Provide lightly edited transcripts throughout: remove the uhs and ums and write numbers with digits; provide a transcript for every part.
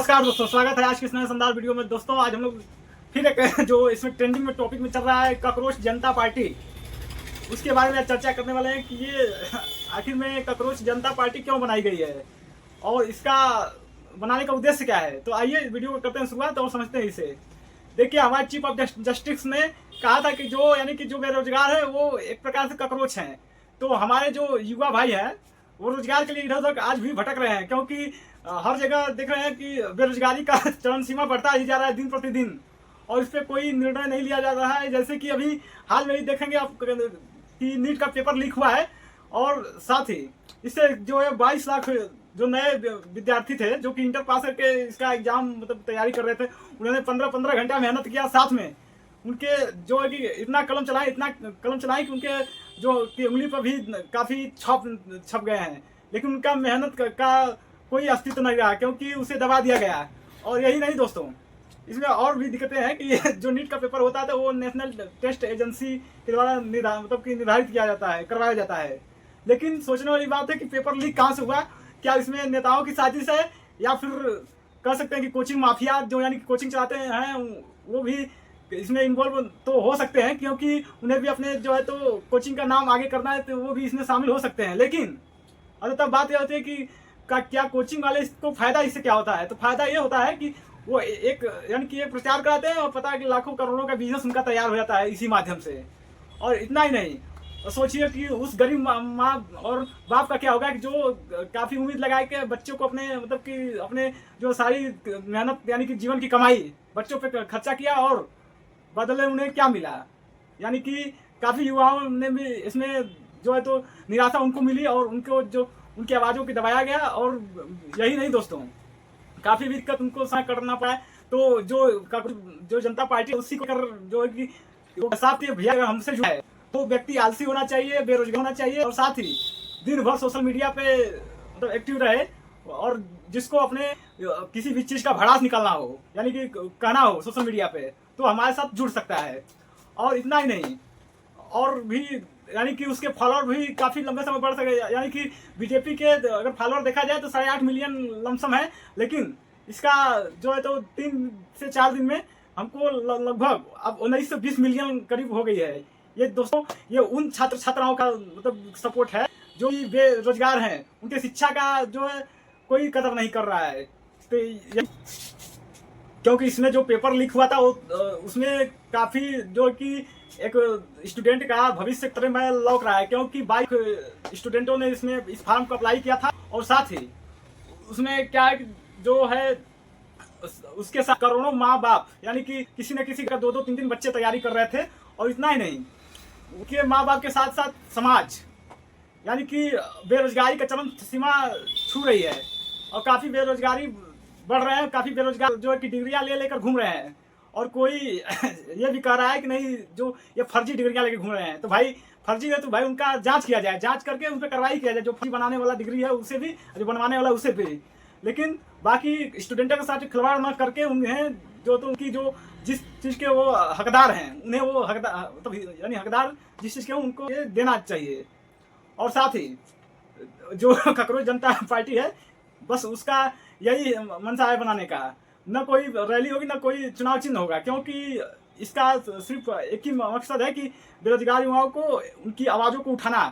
नमस्कार दोस्तों, स्वागत है आज की इस नए शानदार वीडियो में। दोस्तों आज हम लोग फिर एक जो इसमें ट्रेंडिंग में टॉपिक में चल रहा है कॉकरोच जनता पार्टी, उसके बारे में चर्चा करने वाले हैं कि ये आखिर में कॉकरोच जनता पार्टी क्यों बनाई गई है और इसका बनाने का उद्देश्य क्या है। तो आइए वीडियो को करते हैं शुरुआत और समझते हैं इसे। देखिए, हमारे चीफ ऑफ जस्टिस ने कहा था कि जो बेरोजगार है वो एक प्रकार से कॉकरोच हैं। तो हमारे जो युवा भाई हैं वो रोजगार के लिए इधर उधर आज भी भटक रहे हैं, क्योंकि हर जगह देख रहे हैं कि बेरोजगारी का चरम सीमा बढ़ता ही जा रहा है दिन प्रतिदिन, और इस पर कोई निर्णय नहीं लिया जा रहा है। जैसे कि अभी हाल में ही देखेंगे आप कि नीट का पेपर लीक हुआ है, और साथ ही इससे जो है 22 लाख जो नए विद्यार्थी थे जो कि इंटर पास करके इसका एग्जाम तैयारी कर रहे थे, उन्होंने 15-15 घंटा मेहनत किया। साथ में उनके जो है कि इतना कलम चलाए कि उनके जो कि उंगली पर भी काफ़ी छप गए हैं, लेकिन उनका मेहनत का कोई अस्तित्व नहीं रहा, क्योंकि उसे दबा दिया गया। और यही नहीं दोस्तों, इसमें और भी दिक्कतें हैं कि जो नीट का पेपर होता था वो नेशनल टेस्ट एजेंसी के द्वारा निर्धारित किया जाता है, करवाया जाता है। लेकिन सोचने वाली बात है कि पेपर लीक कहाँ से हुआ, क्या इसमें नेताओं की साजिश है, या फिर कह सकते हैं कि कोचिंग माफिया जो यानी कि कोचिंग चलाते हैं वो भी इसमें इन्वॉल्व तो हो सकते हैं, क्योंकि उन्हें भी अपने जो है तो कोचिंग का नाम आगे करना है, तो वो भी इसमें शामिल हो सकते हैं। लेकिन तब बात यह होती है कि क्या कोचिंग वाले इसको फायदा इससे क्या होता है। तो फायदा ये होता है कि वो एक यानी कि एक प्रचार कराते हैं और पता है कि लाखों करोड़ों का बिजनेस उनका तैयार हो जाता है इसी माध्यम से। और इतना ही नहीं, सोचिए कि उस गरीब माँ और बाप का क्या होगा कि जो काफ़ी उम्मीद लगाए के बच्चों को अपने जो सारी मेहनत यानी कि जीवन की कमाई बच्चों पे खर्चा किया, और बदले उन्हें क्या मिला। यानी कि काफ़ी युवाओं ने भी इसमें जो है तो निराशा उनको मिली, और उनको जो उनकी आवाज़ों को दबाया गया। और यही नहीं दोस्तों, काफ़ी दिक्कत उनको सहन करना पड़ा। तो जो जनता पार्टी उसी को कर जो है कि साथ ही भैया अगर हमसे जुड़ा है तो व्यक्ति आलसी होना चाहिए, बेरोजगार होना चाहिए, और साथ ही दिन भर सोशल मीडिया पे एक्टिव रहे, और जिसको अपने किसी भी चीज़ का भड़ास निकालना हो यानी कि कहना हो सोशल मीडिया पे, तो हमारे साथ जुड़ सकता है। और इतना ही नहीं, और भी यानी कि उसके फॉलोअर भी काफ़ी लंबे समय बढ़ सके। यानी कि बीजेपी के अगर फॉलोअर देखा जाए तो 8.5 मिलियन लमसम है, लेकिन इसका जो है तो 3 से 4 दिन में हमको लगभग अब 19 से 20 मिलियन करीब हो गई है। ये दोस्तों, ये उन छात्र छात्राओं का सपोर्ट है जो बेरोजगार हैं, उनके शिक्षा का जो है कोई कदर नहीं कर रहा है। तो क्योंकि इसमें जो पेपर लीक हुआ था उसमें काफ़ी जो कि एक स्टूडेंट का भविष्य खतरे में लौक रहा है, क्योंकि 22 स्टूडेंटों ने इसमें इस फॉर्म को अप्लाई किया था। और साथ ही उसमें क्या है जो है उसके साथ करोड़ों माँ बाप यानी कि किसी न किसी का 2-2, 3-3 बच्चे तैयारी कर रहे थे। और इतना ही नहीं, उनके माँ बाप के साथ साथ समाज यानी कि बेरोजगारी का चरम सीमा छू रही है, और काफ़ी बेरोजगारी बढ़ रहे हैं। काफ़ी बेरोजगार जो है कि डिग्रियाँ लेकर घूम रहे हैं, और कोई ये भी कह रहा है कि नहीं जो ये फर्जी डिग्रियाँ लेकर घूम रहे हैं, तो भाई फर्जी है तो भाई उनका जांच किया जाए, जांच करके उन पर कार्रवाई किया जाए। जो फर्जी बनाने वाला डिग्री है उसे भी, जो बनवाने वाला उसे भी। लेकिन बाकी स्टूडेंटों के साथ खिलवाड़ न करके उन्हें जो तो उनकी जो जिस चीज़ के वो हकदार हैं उन्हें वो हकदार यानी हकदार जिस चीज़ के उनको ये देना चाहिए। और साथ ही जो कॉकरोच जनता पार्टी है, बस उसका यही मंशा है बनाने का। न कोई रैली होगी, न कोई चुनाव चिन्ह होगा, क्योंकि इसका सिर्फ एक ही मकसद है कि बेरोजगार युवाओं को उनकी आवाज़ों को उठाना,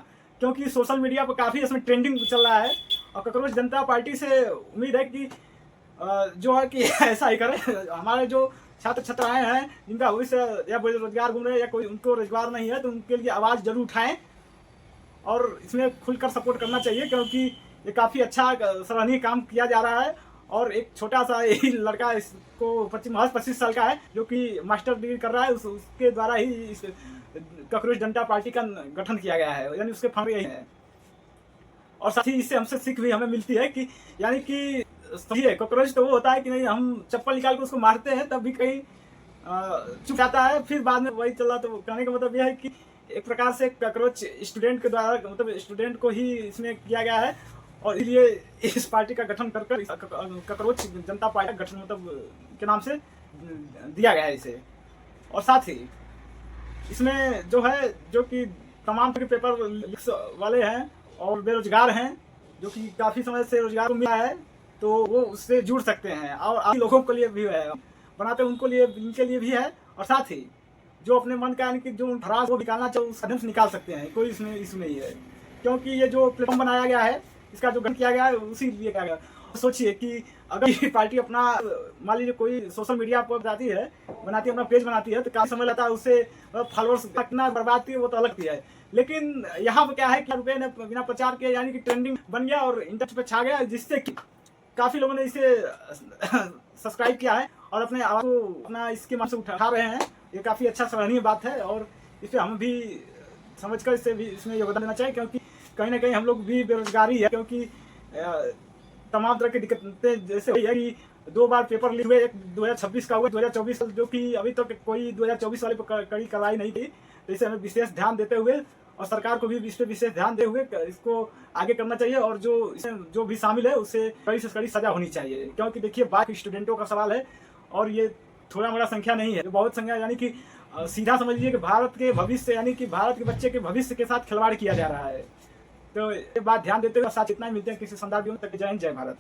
क्योंकि सोशल मीडिया पर काफ़ी इसमें ट्रेंडिंग चल रहा है। और कॉकरोच जनता पार्टी से उम्मीद है कि जो है कि ऐसा ही करे। हमारे जो छात्र छात्राएँ हैं जिनका भविष्य या बेरोजगार घूम रहे हैं या कोई उनको रोजगार नहीं है, तो उनके लिए आवाज़ जरूर उठाएँ, और इसमें खुलकर सपोर्ट करना चाहिए, क्योंकि ये काफ़ी अच्छा सराहनीय काम किया जा रहा है। और एक छोटा सा यही लड़का इसको 25 साल का है जो कि मास्टर डिग्री कर रहा है, उसके द्वारा ही इस कॉकरोच जनता पार्टी का गठन किया गया है, यानी उसके फंड यही है। और साथ ही इससे हमसे सीख भी हमें मिलती है कि यानी कि सही है, कॉकरोच तो वो होता है कि नहीं हम चप्पल निकाल के उसको मारते हैं तब भी कहीं चुप जाता है, फिर बाद में वही चला। तो कहने का मतलब यह है कि एक प्रकार से कॉकरोच स्टूडेंट के द्वारा स्टूडेंट को ही इसमें किया गया है, और इसलिए इस पार्टी का गठन कर कॉकरोच जनता पार्टी का गठन के नाम से दिया गया है इसे। और साथ ही इसमें जो है जो कि तमाम पेपर लीक्स वाले हैं और बेरोजगार हैं, जो कि काफ़ी समय से रोजगार को मिला है, तो वो उससे जुड़ सकते हैं। और आदि लोगों के लिए भी है, बनाते उनको लिए, इनके लिए भी है। और साथ ही जो अपने मन का यानी कि जो भरास वो निकालना चाहे उस माध्यम से निकाल सकते हैं, कोई इसमें इशू नहीं है। क्योंकि ये जो प्लेटफॉर्म बनाया गया है, इसका जो गठन किया गया है उसी लिए किया गया। सोचिए कि अगर ये पार्टी अपना मान लीजिए कोई सोशल मीडिया पर बनाती है अपना पेज बनाती है, तो काफी समय लगता है, उससे फॉलोअर्स कितना बर्बाद है वो तो अलग है। लेकिन यहाँ पर क्या है कि रुपये ने बिना प्रचार के यानी कि ट्रेंडिंग बन गया और इंटरनेट पे छा गया, जिससे कि काफी लोगों ने इसे सब्सक्राइब किया है और अपने आवाज को अपना इसके मन से उठा रहे हैं। ये काफी अच्छा सराहनीय बात है और इसे हम भी समझकर इसे भी इसमें योगदान देना चाहिए, क्योंकि कहीं ना कहीं हम लोग भी बेरोजगारी है। क्योंकि तमाम तरह की दिक्कतें जैसे हुई है कि 2 बार पेपर लीक हुए, एक 2026 का हुआ, 2024 जो कि अभी तक कोई 2024 वाले पर कड़ी कार्रवाई नहीं की। तो इसे हमें विशेष ध्यान देते हुए और सरकार को भी इस पर विशेष ध्यान दे हुए इसको आगे करना चाहिए और जो इसमें जो भी शामिल है उससे कड़ी से कड़ी सजा होनी चाहिए। क्योंकि देखिए बाकी स्टूडेंटों का सवाल है और ये थोड़ा मोड़ा संख्या नहीं है, बहुत संख्या, यानी कि सीधा समझ लीजिए कि भारत के भविष्य यानी कि भारत के बच्चे के भविष्य के साथ खिलवाड़ किया जा रहा है। तो ये बात ध्यान देते हुए साथ इतना ही मिलते हैं किसी शानदार वीडियो में। तक जय हिंद, जय भारत।